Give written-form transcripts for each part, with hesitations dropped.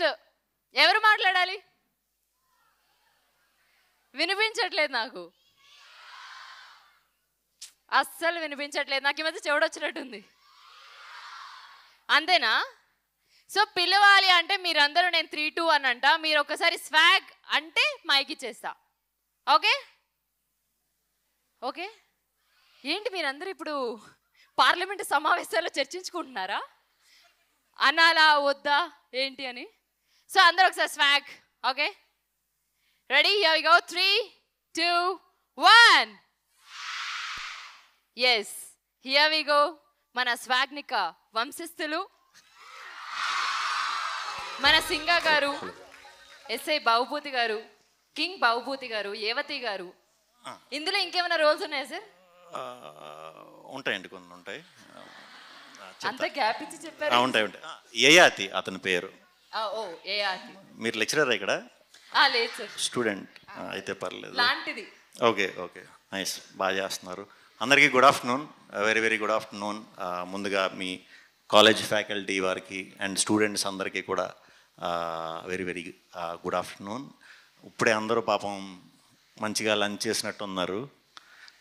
Next ఎవరు మాట్లాడాలి? వినిపించట్లేదు నాకు, అస్సలు వినిపించట్లేదు. నాకు ఈ మధ్య చెవుడొచ్చినట్టుంది. అంతేనా? సో పిలవాలి అంటే మీరందరూ నేను 3, 2 అని అంట. మీరు ఒకసారి స్వాగ్ అంటే మైక్ ఇచ్చేస్తా. Okay okay. ఏంటి మీరందరూ ఇప్పుడు పార్లమెంటు సమావేశాల్లో చర్చించుకుంటున్నారా? అనాలా వద్దా ఏంటి అని? సో అందరూ ఒకసారి swag. Okay, ready? Here we go. 3, 2, 1. Yes, here we go. మన స్వాగ్నిక వంశస్థులు, మన సింగా గారు, ఎస్ఐ బాబుభూతి గారు, కింగ్ బాబుభూతి గారు, ఏవతి గారు. ఇందులో ఇంకేమైనా రోల్స్ ఉన్నాయా సార్? ఉంటాయండి, కొన్ని ఉంటాయి. అంత గ్యాప్ ఇచ్చి చెప్పారు. ఉంటాయి ఉంటాయి. ఏయాతి అతని పేరు. ఓ ఏయాతి. మీరు లెక్చరర్ ఇక్కడ? లేదు సార్, స్టూడెంట్. అయితే పర్లేదు. లాంటిది. ఓకే ఓకే, నైస్, బాగా చేస్తున్నారు. అందరికీ good afternoon, very very good afternoon. ముందుగా మీ కాలేజ్ ఫ్యాకల్టీ వారికి అండ్ స్టూడెంట్స్ అందరికీ కూడా వెరీ వెరీ గుడ్ ఆఫ్టర్నూన్. ఇప్పుడే అందరూ పాపం మంచిగా లంచ్ చేసినట్టు ఉన్నారు.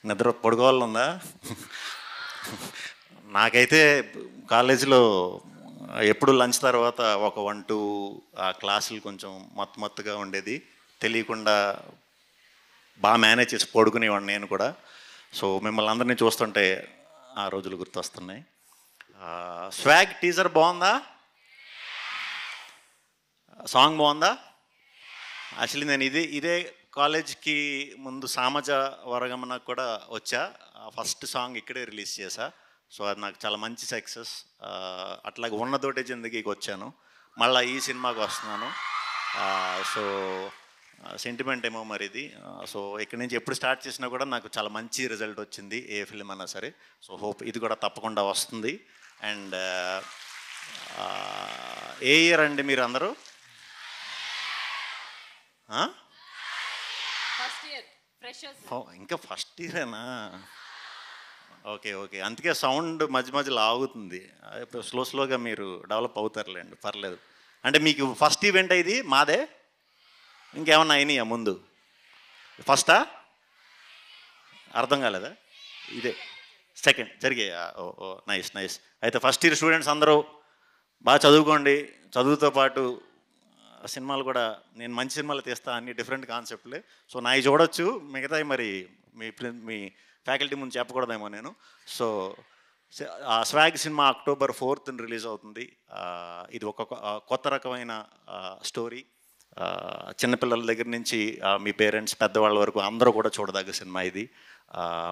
నిద్ర పడుకోవాలనుందా? నాకైతే కాలేజీలో ఎప్పుడు లంచ్ తర్వాత ఒక 1, 2 క్లాసులు కొంచెం మత్తుగా ఉండేది, తెలియకుండా బాగా మేనేజ్ చేసి పడుకునేవాడిని నేను కూడా. సో మిమ్మల్ని అందరినీ చూస్తుంటే ఆ రోజులు గుర్తొస్తున్నాయి. స్వాగ్ టీజర్ బాగుందా? సాంగ్ బాగుందా? యాక్చువల్లీ నేను ఇదే కాలేజ్కి ముందు సామజ వరగమన కూడా వచ్చా. ఫస్ట్ సాంగ్ ఇక్కడే రిలీజ్ చేశా. సో అది నాకు చాలా మంచి సక్సెస్. అట్లాగే ఉన్నతోటే జిందగీకి వచ్చాను, మళ్ళీ ఈ సినిమాకి వస్తున్నాను. సో సెంటిమెంట్ ఏమో మరి ఇది. సో ఇక్కడి నుంచి ఎప్పుడు స్టార్ట్ చేసినా కూడా నాకు చాలా మంచి రిజల్ట్ వచ్చింది, ఏ ఫిలిం అన్నా సరే. సో హోప్ ఇది కూడా తప్పకుండా వస్తుంది. అండ్ ఏ ఇయర్ అండి మీరు అందరూ? ఇంకా ఫస్ట్ ఇయరేనా? ఓకే ఓకే, అందుకే సౌండ్ మధ్య మధ్యలో ఆగుతుంది. స్లోగా మీరు డెవలప్ అవుతారులేండి, పర్లేదు. అంటే మీకు ఫస్ట్ ఈవెంట్ ఇది మాదే? ఇంకేమన్నా అయినాయా ముందు? ఫస్టా? అర్థం కాలేదా? ఇదే సెకండ్ జరిగాయా? ఓ నైస్ నైస్. అయితే ఫస్ట్ ఇయర్ స్టూడెంట్స్ అందరూ బాగా చదువుకోండి. చదువుతో పాటు సినిమాలు కూడా, నేను మంచి సినిమాలు తీస్తా, అన్ని డిఫరెంట్ కాన్సెప్ట్లే. సో నాయి చూడొచ్చు, మిగతాయి మరి మీ ఫ్యాకల్టీ ముందు చెప్పకూడదేమో నేను. So swag cinema October 4th release అవుతుంది. ఇది ఒక కొత్త రకమైన స్టోరీ. చిన్నపిల్లల దగ్గర నుంచి మీ పేరెంట్స్ పెద్దవాళ్ళ వరకు అందరూ కూడా చూడదగ్గ సినిమా ఇది.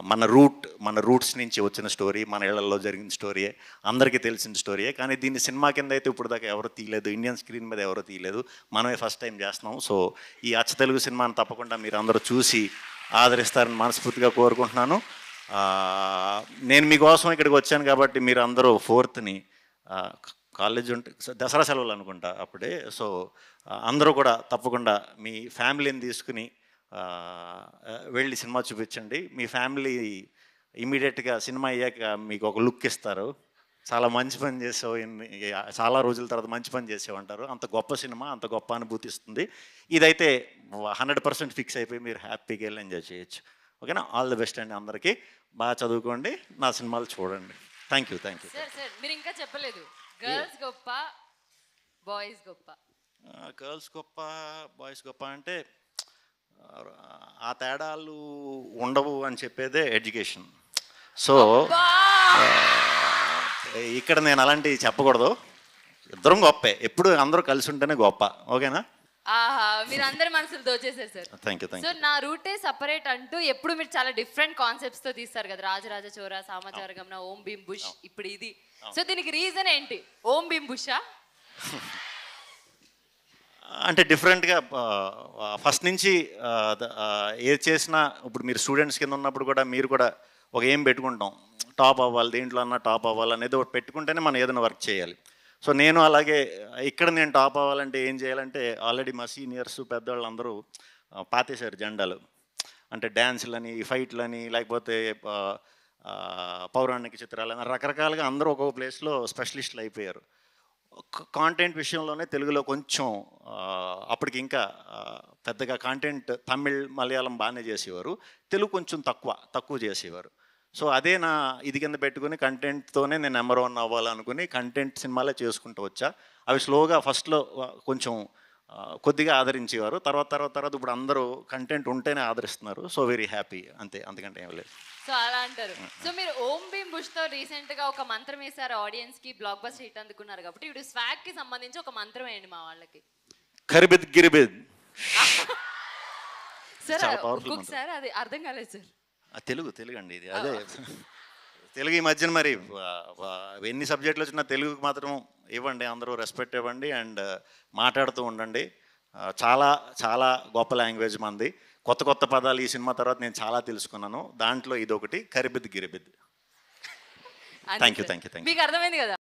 మన రూట్స్ నుంచి వచ్చిన స్టోరీ, మన ఇళ్లలో జరిగిన స్టోరీయే, అందరికీ తెలిసిన స్టోరీయే. కానీ దీన్ని సినిమా కింద అయితే ఇప్పుడు దాకా ఎవరు తీయలేదు, ఇండియన్ స్క్రీన్ మీద ఎవరు తీయలేదు, మనమే ఫస్ట్ టైం చేస్తున్నాం. సో ఈ అచ్చ తెలుగు సినిమాని తప్పకుండా మీరు అందరూ చూసి ఆదరిస్తారని మనస్ఫూర్తిగా కోరుకుంటున్నాను. నేను మీకోసం ఇక్కడికి వచ్చాను కాబట్టి మీరు అందరూ 4th కాలేజ్ ఉంటే దసరా సెలవులు అనుకుంటా అప్పుడే. సో అందరూ కూడా తప్పకుండా మీ ఫ్యామిలీని తీసుకుని వెళ్ళి సినిమా చూపించండి. మీ ఫ్యామిలీ ఇమీడియట్గా సినిమా అయ్యాక మీకు ఒక లుక్ ఇస్తారు, చాలా మంచి పని చేసావు, చాలా రోజుల తర్వాత మంచి పని చేసావు అంటారు. అంత గొప్ప సినిమా, అంత గొప్ప అనుభూతి ఇస్తుంది. ఇదైతే 100% ఫిక్స్ అయిపోయి మీరు హ్యాపీగా వెళ్ళి ఎంజాయ్ చేయొచ్చు. ఓకేనా? ఆల్ ది బెస్ట్ అండి అందరికీ. బాగా చదువుకోండి, నా సినిమాలు చూడండి. Thank you. సార్ మీరు ఇంకా చెప్పలేదు, గర్ల్స్ గొప్ప బాయ్స్ గొప్ప? గర్ల్స్ గొప్ప బాయ్స్ గొప్ప అంటే ఆ తేడాలు ఉండవు అని చెప్పేదే ఎడ్యుకేషన్. సో ఇక్కడ నేను అలాంటివి చెప్పకూడదు, ఇద్దరం గొప్పే, ఎప్పుడు అందరూ కలిసి ఉంటేనే గొప్ప. ఓకేనా? మీరు అందరి మనసులు దోచేశారు సార్. Thank you. సో నా రూటే సపరేట్ అంటూ ఎప్పుడు మీరు చాలా డిఫరెంట్ కాన్సెప్ట్స్ తో తీస్తారు కదా, రాజరాజ చోర, సామాచారగమన, ఓం భీమ్ బుష్, ఇప్పుడు ఇది. సో దీనికి రీజన్ ఏంటి? ఓం భీమ్ బుషా? అంటే డిఫరెంట్గా ఫస్ట్ నుంచి ఏది చేసినా, ఇప్పుడు మీరు స్టూడెంట్స్ కింద ఉన్నప్పుడు కూడా మీరు కూడా ఒక ఏం పెట్టుకుంటాం, టాప్ అవ్వాలి, దేంట్లో అన్నా టాప్ అవ్వాలి అనేది ఒకటి పెట్టుకుంటేనే మనం ఏదైనా వర్క్ చేయాలి. సో నేను అలాగే ఇక్కడ నేను టాప్ అవ్వాలంటే ఏం చేయాలంటే, ఆల్రెడీ మా సీనియర్స్ పెద్దవాళ్ళు అందరూ పాతేశారు జెండాలు. అంటే డ్యాన్సులని, ఫైట్లని, లేకపోతే పౌరాణిక చిత్రాలని, రకరకాలుగా అందరూ ఒక్కొక్క ప్లేస్లో స్పెషలిస్టులు అయిపోయారు. కాంటెంట్ విషయంలోనే తెలుగులో కొంచెం అప్పటికి ఇంకా పెద్దగా కాంటెంట్ తమిళ్ మలయాళం బాగానే చేసేవారు, తెలుగు కొంచెం తక్కువ చేసేవారు. సో అదే నా ఇది కింద పెట్టుకుని కంటెంట్తోనే నేను నెంబర్ 1 అవ్వాలనుకుని కంటెంట్ సినిమాలే చేసుకుంటూ వచ్చా. అవి స్లోగా ఫస్ట్లో కొంచెం కొద్దిగా ఆదరించేవారు, తర్వాత ఇప్పుడు అందరూ కంటెంట్ ఉంటేనే ఆదరిస్తున్నారు. సో వెరీ హ్యాపీ, అంతకంటే ఏం లేదు. సో అలా అంటారు. సో మీరు ఓం భీమ్ బుష్తో రీసెంట్గా ఒక మంత్రం వేశారు, ఆడియన్స్కి బ్లాక్ బస్టర్ హిట్ అందుకున్నారు కాబట్టి ఇప్పుడు స్వాగ్కి సంబంధించి ఒక మంత్రం వేయండి మా వాళ్ళకి. కరిబిద్ గిరిబిద్. సార్ చాలా powerful ఒక్కొక్కసారి అది అర్థం కాలేదు సార్. తెలుగు అండి ఇది. అదే తెలుగు ఈ మధ్యన మరి ఎన్ని సబ్జెక్టులు వచ్చినా తెలుగుకి మాత్రం ఇవ్వండి, అందరూ రెస్పెక్ట్ ఇవ్వండి అండ్ మాట్లాడుతూ ఉండండి. చాలా చాలా గొప్ప లాంగ్వేజ్ మంది. కొత్త పదాలు ఈ సినిమా తర్వాత నేను చాలా తెలుసుకున్నాను. దాంట్లో ఇదొకటి, కరిబిద్ గిరిబిద్. Thank you. మీకు అర్థమైంది కదా.